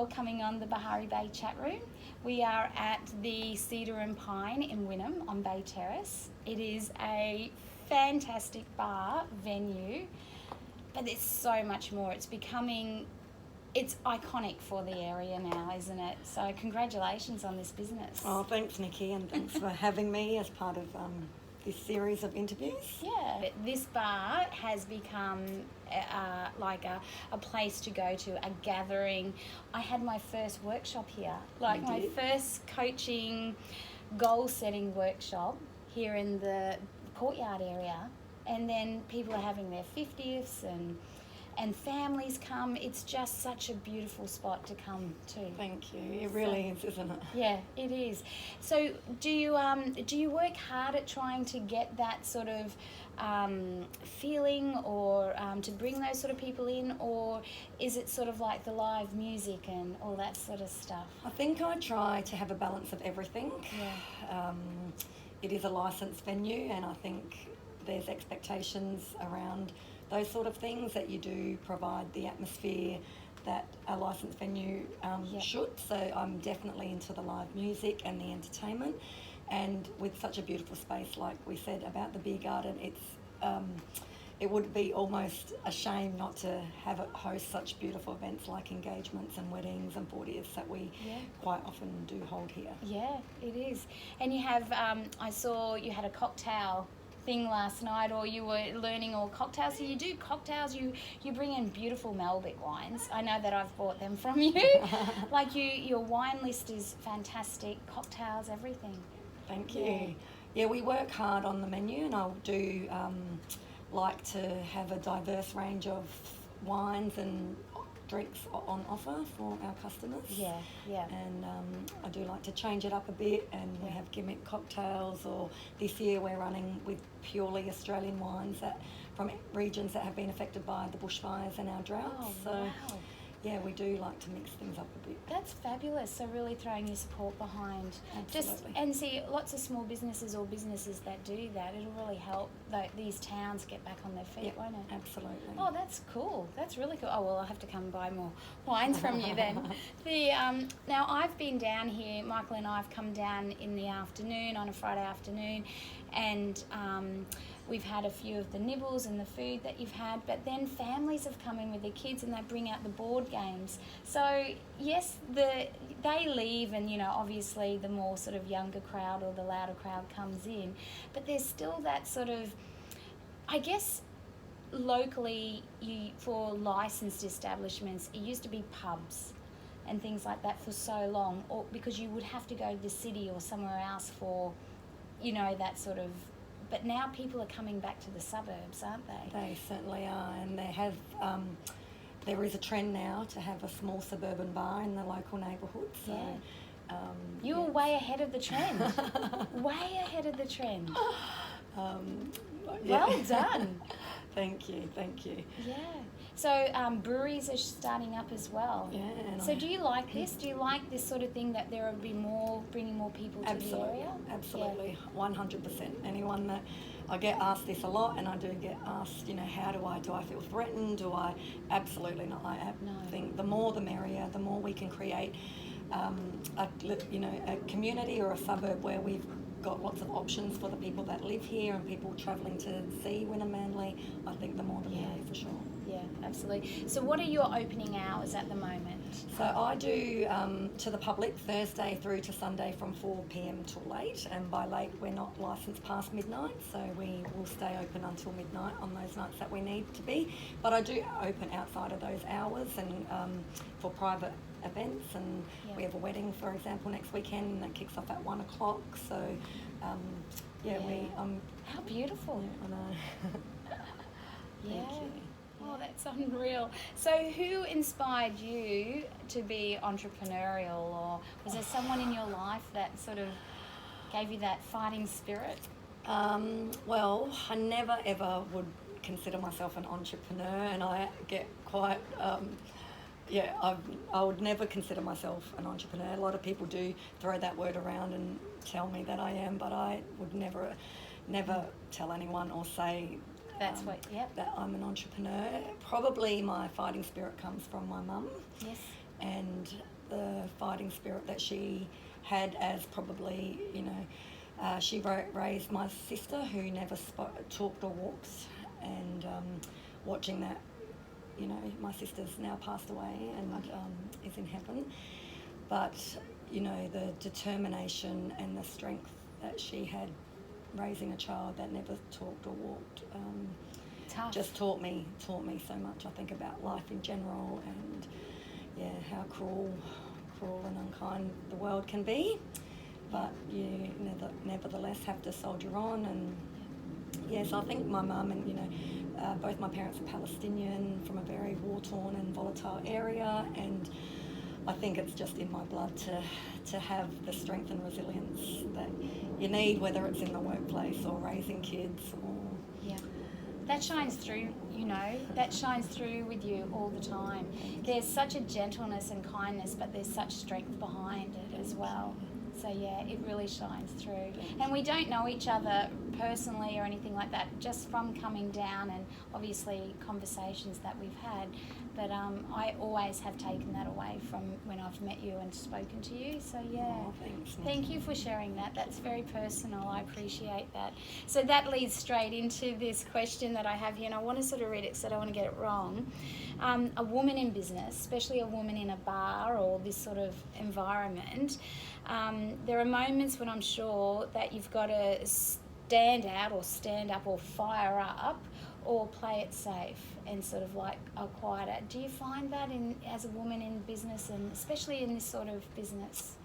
coming on the Bahari Bay chat room. We are at the Cedar and Pine in Wynnum on Bay Terrace. It is a fantastic bar venue, but there's so much more. It's iconic for the area now, isn't it? So congratulations on this business. Oh, thanks, Nikki, and thanks for having me as part of this series of interviews. Yeah, this bar has become like a place to go to, a gathering. I had my first workshop here, like my first coaching, goal-setting workshop here in the courtyard area, and then people are having their 50ths and families come. It's just such a beautiful spot to come to. Thank you. It really is, isn't it? Yeah, it is. So do you work hard at trying to get that sort of feeling, or to bring those sort of people in, or is it sort of like the live music and all that sort of stuff? I think I try to have a balance of everything. Yeah. It is a licensed venue, and I think there's expectations around those sort of things, that you do provide the atmosphere that a licensed venue should. So I'm definitely into the live music and the entertainment, and with such a beautiful space, like we said about the beer garden, it would be almost a shame not to have it host such beautiful events like engagements and weddings and 40ths that we quite often do hold here. Yeah, it is. And you have, I saw you had a cocktail thing last night, or you were learning all cocktails. So you do cocktails, you bring in beautiful Malbec wines. I know that I've bought them from you. Like your wine list is fantastic, cocktails, everything. Thank you. Yeah, we work hard on the menu, and I do like to have a diverse range of wines and drinks on offer for our customers. Yeah. And I do like to change it up a bit, and we have gimmick cocktails, or this year we're running with purely Australian wines that from regions that have been affected by the bushfires and our droughts. Wow. Yeah, we do like to mix things up a bit. That's fabulous. So really throwing your support behind. Absolutely. And see, lots of small businesses or businesses that do that, it'll really help these towns get back on their feet, won't it? Absolutely. Oh, that's cool. That's really cool. Oh, well, I'll have to come and buy more wines from you then. Now, I've been down here, Michael and I have come down in the afternoon, on a Friday afternoon, and we've had a few of the nibbles and the food that you've had, but then families have come in with their kids and they bring out the board games. So yes, they leave, and obviously the more sort of younger crowd or the louder crowd comes in, but there's still that sort of, I guess, locally, for licensed establishments, it used to be pubs and things like that for so long, or because you would have to go to the city or somewhere else for, that sort of. But now people are coming back to the suburbs, aren't they? They certainly are, and there is a trend now to have a small suburban bar in the local neighbourhood. So, you're way ahead of the trend. Way ahead of the trend. Well done. Thank you. Yeah. So breweries are starting up as well. Yeah. So do you like this? Do you like this sort of thing, that there will be bringing more people to the area? Absolutely, 100%. Anyone that, I get asked this a lot, and I do get asked, how do I feel threatened? Absolutely not. I think the more the merrier. The more we can create, a community or a suburb where we've got lots of options for the people that live here and people travelling to see Wynnum and Mali. I think the more the merrier, for sure. Yeah, absolutely. So what are your opening hours at the moment? So I do to the public Thursday through to Sunday from 4 p.m. till 8, and by late we're not licensed past midnight, so we will stay open until midnight on those nights that we need to be. But I do open outside of those hours, and for private events, and we have a wedding, for example, next weekend that kicks off at 1 o'clock. So how beautiful. I know. Thank you. Oh, that's unreal. So who inspired you to be entrepreneurial, or was there someone in your life that sort of gave you that fighting spirit? Well, I never ever would consider myself an entrepreneur, and I get quite I would never consider myself an entrepreneur. A lot of people do throw that word around and tell me that I am, but I would never tell anyone or say that I'm an entrepreneur. Probably my fighting spirit comes from my mum. Yes. And the fighting spirit that she had as probably, she raised my sister who never talked or walked, and watching that, my sister's now passed away and is in heaven. But, the determination and the strength that she had raising a child that never talked or walked just taught me so much, I think, about life in general, and how cruel and unkind the world can be, but you nevertheless have to soldier on. And yes, I think my mum and both my parents are Palestinian from a very war-torn and volatile area, and I think it's just in my blood to have the strength and resilience that you need, whether it's in the workplace or raising kids or... Yeah. That shines through, that shines through with you all the time. There's such a gentleness and kindness, but there's such strength behind it as well. So yeah, it really shines through. And we don't know each other personally or anything like that, just from coming down and obviously conversations that we've had. But I always have taken that away from when I've met you and spoken to you. So yeah, thanks. Thank you for sharing that. That's very personal. I appreciate that. So that leads straight into this question that I have here, and I want to sort of read it because I don't want to get it wrong. A woman in business, especially a woman in a bar or this sort of environment, there are moments when I'm sure that you've got to stand out or stand up or fire up or play it safe and sort of like quiet it. Do you find that as a woman in business, and especially in this sort of business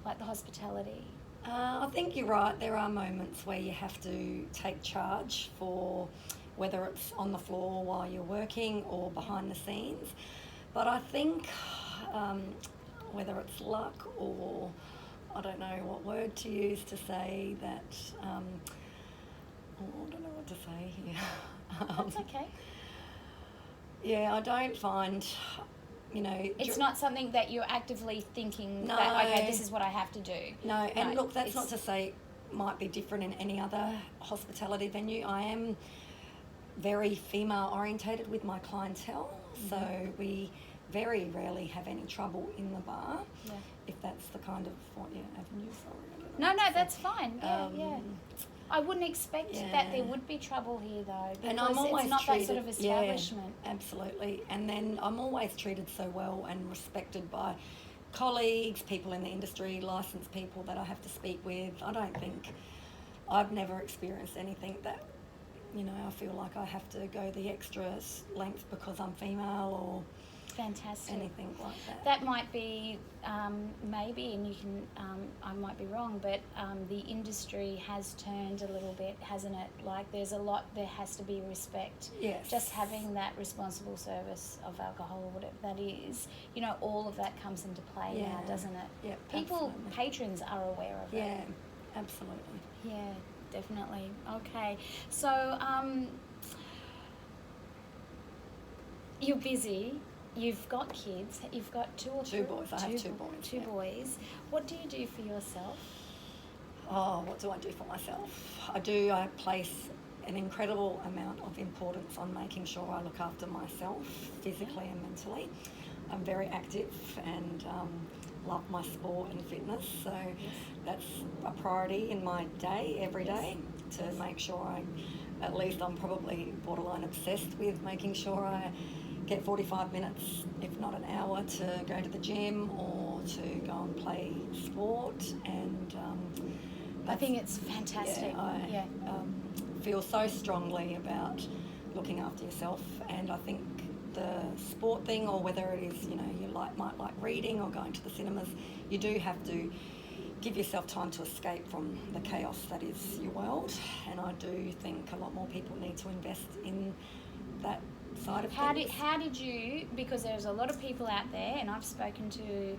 like the hospitality? I think you're right. There are moments where you have to take charge, for whether it's on the floor while you're working or behind the scenes. But I think whether it's luck or I don't know what word to use to say that, I don't know what to say here. That's okay. Yeah, I don't find, It's not something that you're actively thinking that, okay, this is what I have to do. No, and look, that's not to say it might be different in any other hospitality venue. I am very female orientated with my clientele, so we very rarely have any trouble in the bar, if that's the kind of avenue. Sorry, No, that's fine. Yeah. I wouldn't expect that there would be trouble here though, because and I'm always it's not treated, that sort of establishment. Yeah, absolutely. And then I'm always treated so well and respected by colleagues, people in the industry, licensed people that I have to speak with. I've never experienced anything that, I feel like I have to go the extra length because I'm female or Fantastic. anything like that. That might be maybe, and you can, I might be wrong, but the industry has turned a little bit, hasn't it? Like there has to be respect. Yes. Just having that responsible service of alcohol or whatever that is, all of that comes into play now, doesn't it? Yeah, People, absolutely. Patrons are aware of it. Yeah, absolutely. Yeah, definitely. Okay. So you're busy. You've got kids. You've got two boys. I have two boys. Two boys. What do you do for yourself? Oh, what do I do for myself? I place an incredible amount of importance on making sure I look after myself physically and mentally. I'm very active and love my sport and fitness, so that's a priority in my day, every day, to make sure I'm probably borderline obsessed with making sure I get 45 minutes, if not an hour, to go to the gym or to go and play sport. And I think it's fantastic. I feel so strongly about looking after yourself, and I think the sport thing, or whether it is, you might like reading or going to the cinemas, you do have to give yourself time to escape from the chaos that is your world. And I do think a lot more people need to invest in that side of things. How did you, because there's a lot of people out there, and I've spoken to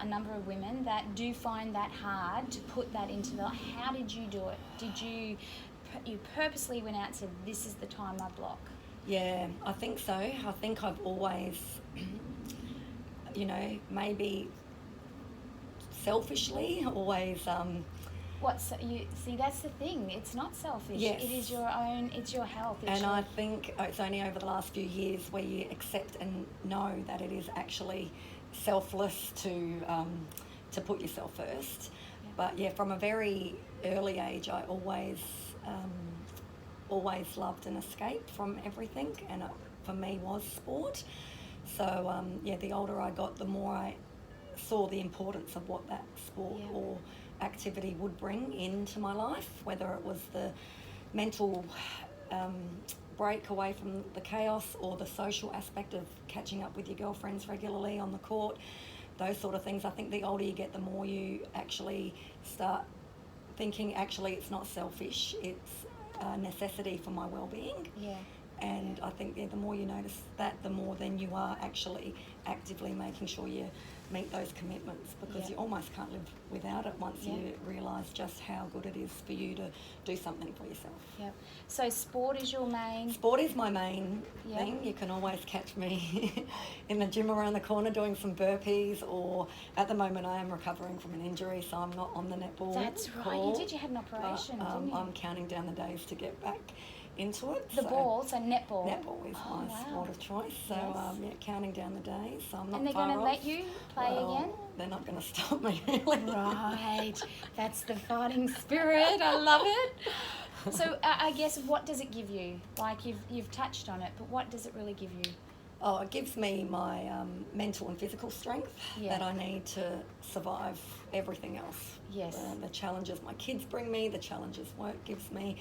a number of women that do find that hard to put that into how did you do it? Did you purposely went out and said, this is the time I block? Yeah, I think so. I think I've always, maybe selfishly, always... that's the thing. It's not selfish. Yes. It is your own. It's your health. I think it's only over the last few years where you accept and know that it is actually selfless to put yourself first. Yeah. But yeah, from a very early age, I always loved an escape from everything, and it, for me, was sport. So yeah, the older I got, the more I saw the importance of what that sport Yeah. or activity would bring into my life, whether it was the mental break away from the chaos or the social aspect of catching up with your girlfriends regularly on the court, those sort of things. I think the older you get, the more you actually start thinking, actually, it's not selfish, it's a necessity for my well-being. Yeah. And I think the more you notice that, the more then you are actually actively making sure you meet those commitments, because you almost can't live without it once you realise just how good it is for you to do something for yourself. Yep. So sport is your main... Sport is my main thing. You can always catch me in the gym around the corner doing some burpees, or at the moment I am recovering from an injury, so I'm not on the netball. That's right. court, You had an operation, didn't you? I'm counting down the days to get back into it. The ball, so netball. Netball is my sport of choice. So yeah, counting down the days. So I'm not. And they're going to let you play again? They're not going to stop me, really. Right. That's the fighting spirit. I love it. So I guess, what does it give you? Like, you've touched on it, but what does it really give you? Oh, it gives me my mental and physical strength that I need to survive everything else. Yes. The challenges my kids bring me, the challenges work gives me.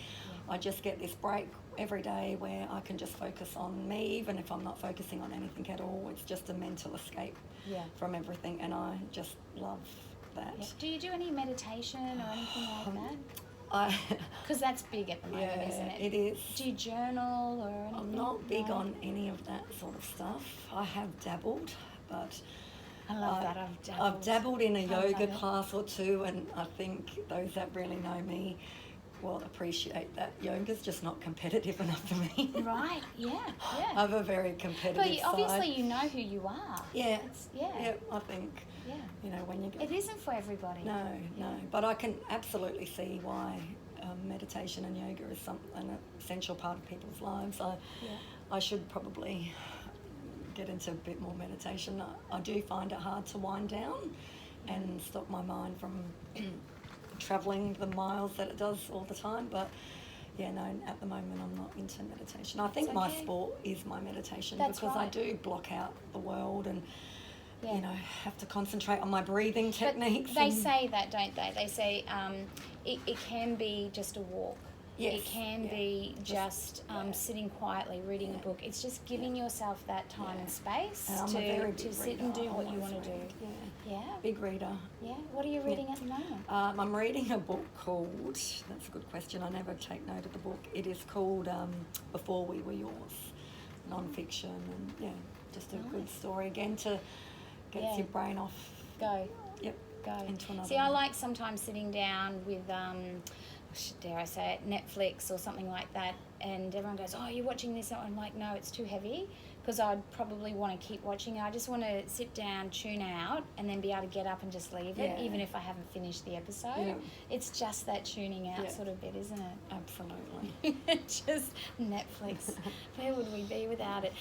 I just get this break every day where I can just focus on me, even if I'm not focusing on anything at all. It's just a mental escape from everything, and I just love that. Yeah. Do you do any meditation or anything like that? Because that's big at the moment, isn't it? It is. Do you journal or anything? I'm not big on any of that sort of stuff. I have dabbled, but I love that. I've dabbled in a yoga class or two, and I think those that really know me will appreciate that yoga's just not competitive enough for me. Right, yeah. I have a very competitive But obviously side. you know who you are. Yeah, yeah. I think, you know, when you get... It isn't for everybody. No. But I can absolutely see why meditation and yoga is an essential part of people's lives. I should probably get into a bit more meditation. I do find it hard to wind down and stop my mind from travelling the miles that it does all the time, but at the moment I'm not into meditation. I think my sport is my meditation. That's because right. I do block out the world and you know, have to concentrate on my breathing techniques. But they say that, don't they? They say it can be just a walk. Yes. It can be just sitting quietly, reading a book. It's just giving yourself that time and space to sit and do what you want to do. Yeah. Big reader. Yeah. What are you reading at the moment? I'm reading a book called, that's a good question, I never take note of the book. It is called Before We Were Yours, non-fiction, and just a good story again to get your brain off. Go. Yep. Go. Into another See, I like sometimes sitting down with, dare I say it, Netflix or something like that, and everyone goes, oh, you're watching this? I'm like, no, it's too heavy, because I'd probably want to keep watching it. I just want to sit down, tune out, and then be able to get up and just leave it, even if I haven't finished the episode. Yeah. It's just that tuning out sort of bit, isn't it? Absolutely. Just Netflix. Where would we be without it?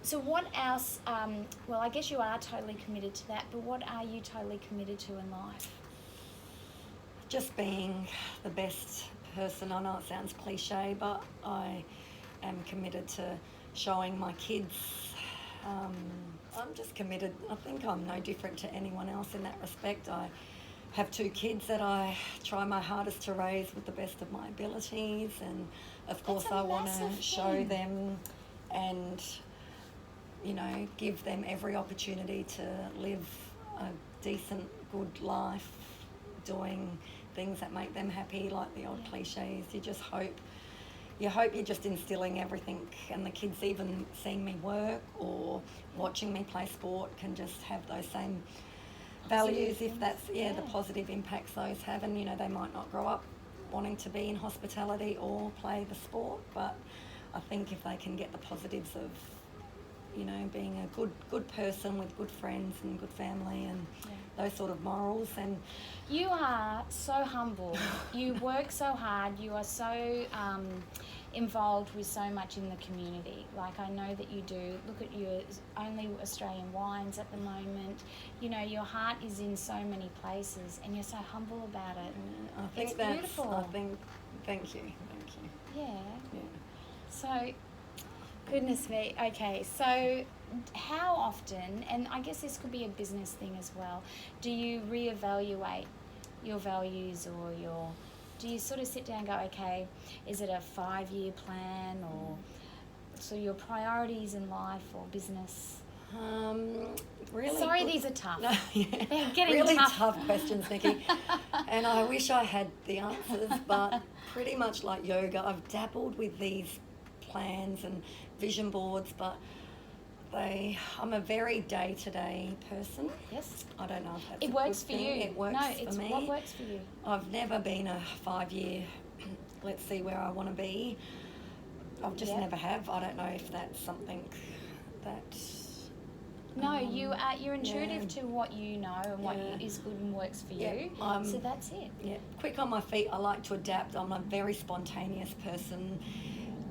So what else, well, I guess you are totally committed to that, but what are you totally committed to in life? Just being the best person. I know it sounds cliche, but I am committed to showing my kids. I'm just committed. I think I'm no different to anyone else in that respect. I have 2 kids that I try my hardest to raise with the best of my abilities, and of course I want to show them and, you know, give them every opportunity to live a decent, good life, doing things that make them happy, like the old cliches. You hope you're just instilling everything, and the kids, even seeing me work or watching me play sport, can just have those same values, if that's the positive impacts those have. And, you know, they might not grow up wanting to be in hospitality or play the sport, but I think if they can get the positives of, you know, being a good person with good friends and good family and those sort of morals. And you are so humble. You work so hard. You are so involved with so much in the community. Like, I know that you do. Look at your only Australian wines at the moment. You know, your heart is in so many places, and you're so humble about it. I think it's that's beautiful. Thank you. Yeah. So, goodness me. Okay, so how often, and I guess this could be a business thing as well, do you reevaluate your values, or do you sort of sit down and go, okay, is it a 5-year plan, or so your priorities in life or business? Really. Sorry, these are tough. No, yeah. They're getting really tough. questions, Nikki. And I wish I had the answers, but pretty much like yoga, I've dabbled with these plans and vision boards, but I'm a very day-to-day person. Yes. I don't know if that's it a works good for thing. you. It works for me. What works for you? I've never been a 5-year, let's see where I want to be. I've just never have. I don't know if that's something that... No, you're intuitive to what you know and what is good and works for you. So that's it. Yeah, quick on my feet. I like to adapt. I'm a very spontaneous person,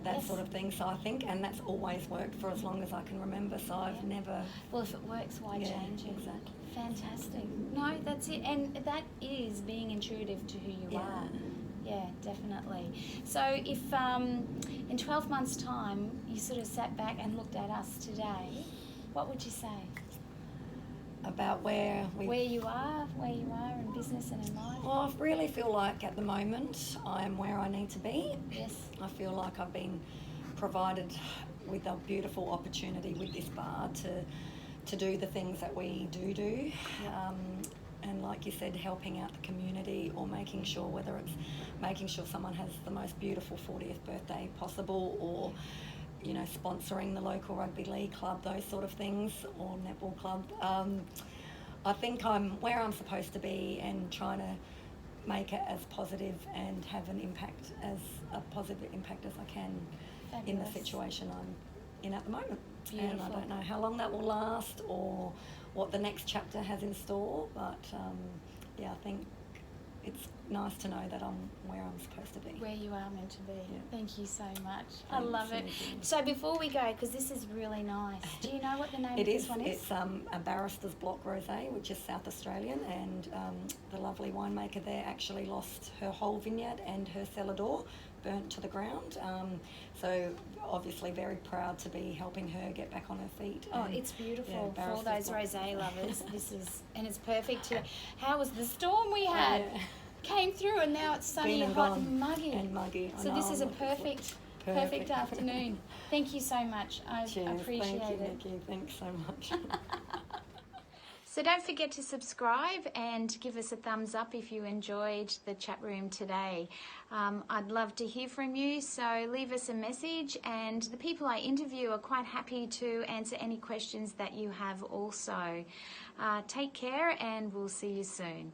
that sort of thing. So I think, and that's always worked for as long as I can remember. So I've never... Well, if it works, why change it? Exactly. Fantastic. No, that's it. And that is being intuitive to who you are. Yeah, definitely. So if in 12 months' time you sort of sat back and looked at us today, what would you say? About where you are in business and in life? Well, I really feel like at the moment I'm where I need to be. Yes. I feel like I've been provided with a beautiful opportunity with this bar to do the things that we do. And like you said, helping out the community, or making sure, whether it's making sure someone has the most beautiful 40th birthday possible, or sponsoring the local rugby league club, those sort of things, or netball club. I think I'm where I'm supposed to be, and trying to make it as positive and have a positive impact as I can. Fabulous. In the situation I'm in at the moment. Beautiful. And I don't know how long that will last, or what the next chapter has in store, but I think it's nice to know that I'm where I'm supposed to be. Where you are meant to be. Yeah. Thank you so much. Thanks, I love it. So before we go, because this is really nice, do you know what the name of this one is? It's a Barrister's Block Rosé, which is South Australian, and the lovely winemaker there actually lost her whole vineyard and her cellar door, burnt to the ground. So obviously very proud to be helping her get back on her feet. Oh, it's beautiful. For all those rosé lovers, and it's perfect. How was the storm we had? Came through, and now it's sunny and hot and muggy. So this is a perfect afternoon. Thank you so much. I appreciate Thank you, it. Nikki. Thanks so much. So don't forget to subscribe and give us a thumbs up if you enjoyed the chat room today. I'd love to hear from you, so leave us a message, and the people I interview are quite happy to answer any questions that you have also. Take care, and we'll see you soon.